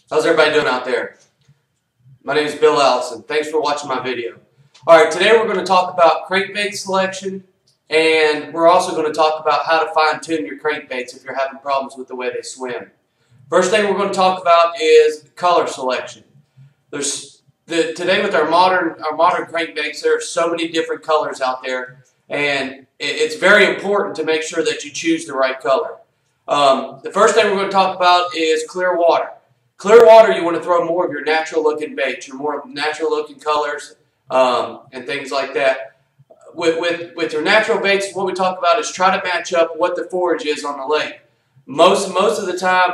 How's everybody doing out there? My name is Bill Allison. Thanks for watching my video. Alright, today we're going to talk about crankbait selection, and we're also going to talk about how to fine-tune your crankbaits if you're having problems with the way they swim. First thing we're going to talk about is color selection. Today with our modern crankbaits, there are so many different colors out there, and it's very important to make sure that you choose the right color. The first thing we're going to talk about is clear water. Clear water, you want to throw more of your natural looking baits, your more natural looking colors, and things like that. With your natural baits, what we talk about is try to match up what the forage is on the lake. Most of the time,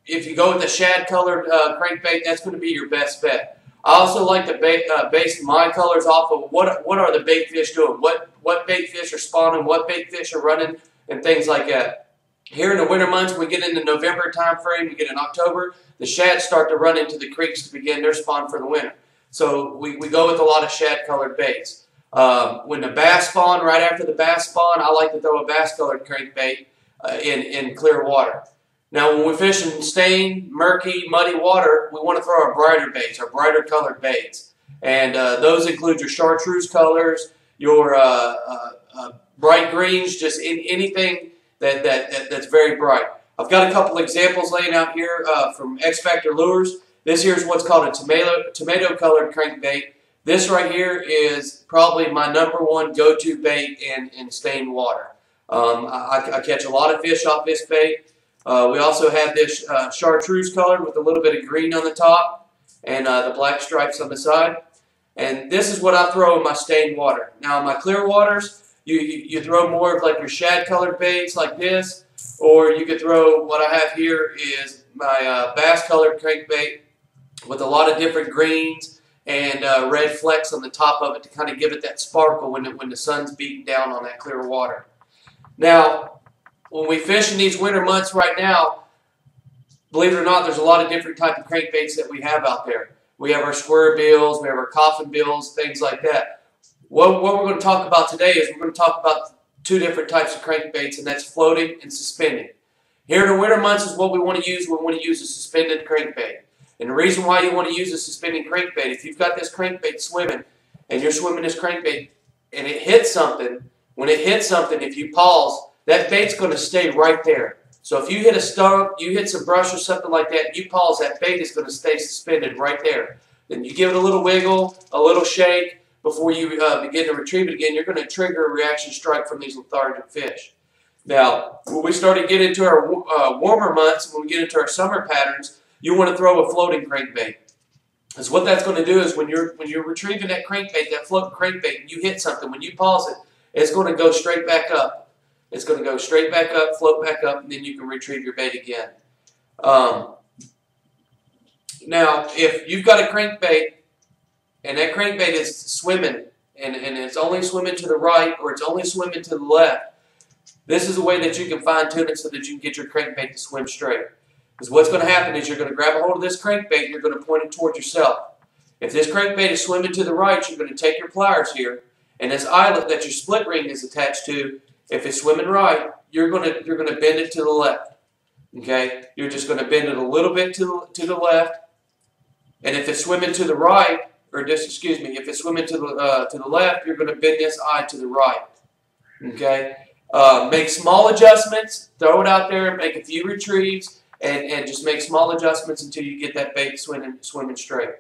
if you go with a shad colored crankbait, that's going to be your best bet. I also like to base my colors off of what are the bait fish doing, what bait fish are spawning, what bait fish are running, and things like that. Here in the winter months, we get into November time frame, we get in October, the shads start to run into the creeks to begin their spawn for the winter. So we go with a lot of shad colored baits. When the bass spawn, right after the bass spawn, I like to throw a bass colored crankbait in clear water. Now when we're fishing stained, murky, muddy water, we want to throw our brighter baits, our brighter colored baits. And those include your chartreuse colors, your bright greens, just anything that's very bright. I've got a couple examples laying out here from X Factor Lures. This here is what's called a tomato colored crankbait. This right here is probably my #1 go-to bait in stained water. I catch a lot of fish off this bait. We also have this chartreuse colored with a little bit of green on the top and the black stripes on the side. And this is what I throw in my stained water. Now in my clear waters, you throw more of like your shad colored baits like this, or you could throw what I have here is my bass colored crankbait with a lot of different greens and red flecks on the top of it to kind of give it that sparkle when the sun's beating down on that clear water. Now, when we fish in these winter months right now, believe it or not, there's a lot of different type of crankbaits that we have out there. We have our square bills, we have our coffin bills, things like that. What we're going to talk about today is we're going to talk about two different types of crankbaits, and that's floating and suspending. Here in the winter months is what we want to use. We want to use a suspended crankbait. And the reason why you want to use a suspended crankbait, if you've got this crankbait swimming, and you're swimming this crankbait, and it hits something, when it hits something, if you pause, that bait's going to stay right there. So if you hit a stump, you hit some brush or something like that, and you pause, that bait is going to stay suspended right there. Then you give it a little wiggle, a little shake. Before you begin to retrieve it again, you're going to trigger a reaction strike from these lethargic fish. Now, when we start to get into our warmer months, when we get into our summer patterns, you want to throw a floating crankbait. Because what that's going to do is when you're retrieving that crankbait, that floating crankbait, and you hit something, when you pause it, it's going to go straight back up. It's going to go straight back up, float back up, and then you can retrieve your bait again. Now, if you've got a crankbait, and that crankbait is swimming, and it's only swimming to the right, or it's only swimming to the left, this is a way that you can fine-tune it so that you can get your crankbait to swim straight. Because what's going to happen is you're going to grab a hold of this crankbait, and you're going to point it towards yourself. If this crankbait is swimming to the right, you're going to take your pliers here, and this eyelet that your split ring is attached to, if it's swimming right, you're going to bend it to the left. Okay? You're just going to bend it a little bit to the left, and if it's swimming to the right, if it's swimming to the left, you're going to bend this eye to the right. Okay? Make small adjustments, throw it out there, make a few retrieves, and just make small adjustments until you get that bait swimming straight.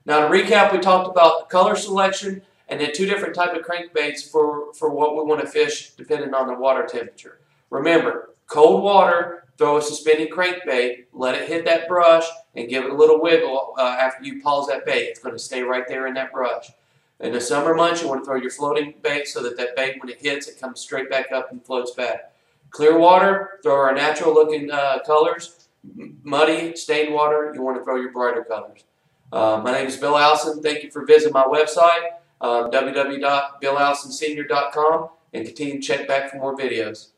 Now to recap, we talked about color selection and then two different types of crankbaits for what we want to fish depending on the water temperature. Remember, cold water, throw a suspended crankbait, let it hit that brush, and give it a little wiggle after you pause that bait. It's going to stay right there in that brush. In the summer months, you want to throw your floating bait so that that bait, when it hits, it comes straight back up and floats back. Clear water, throw our natural looking colors. Muddy, stained water, you want to throw your brighter colors. My name is Bill Allison. Thank you for visiting my website, www.billallisonsenior.com, and continue to check back for more videos.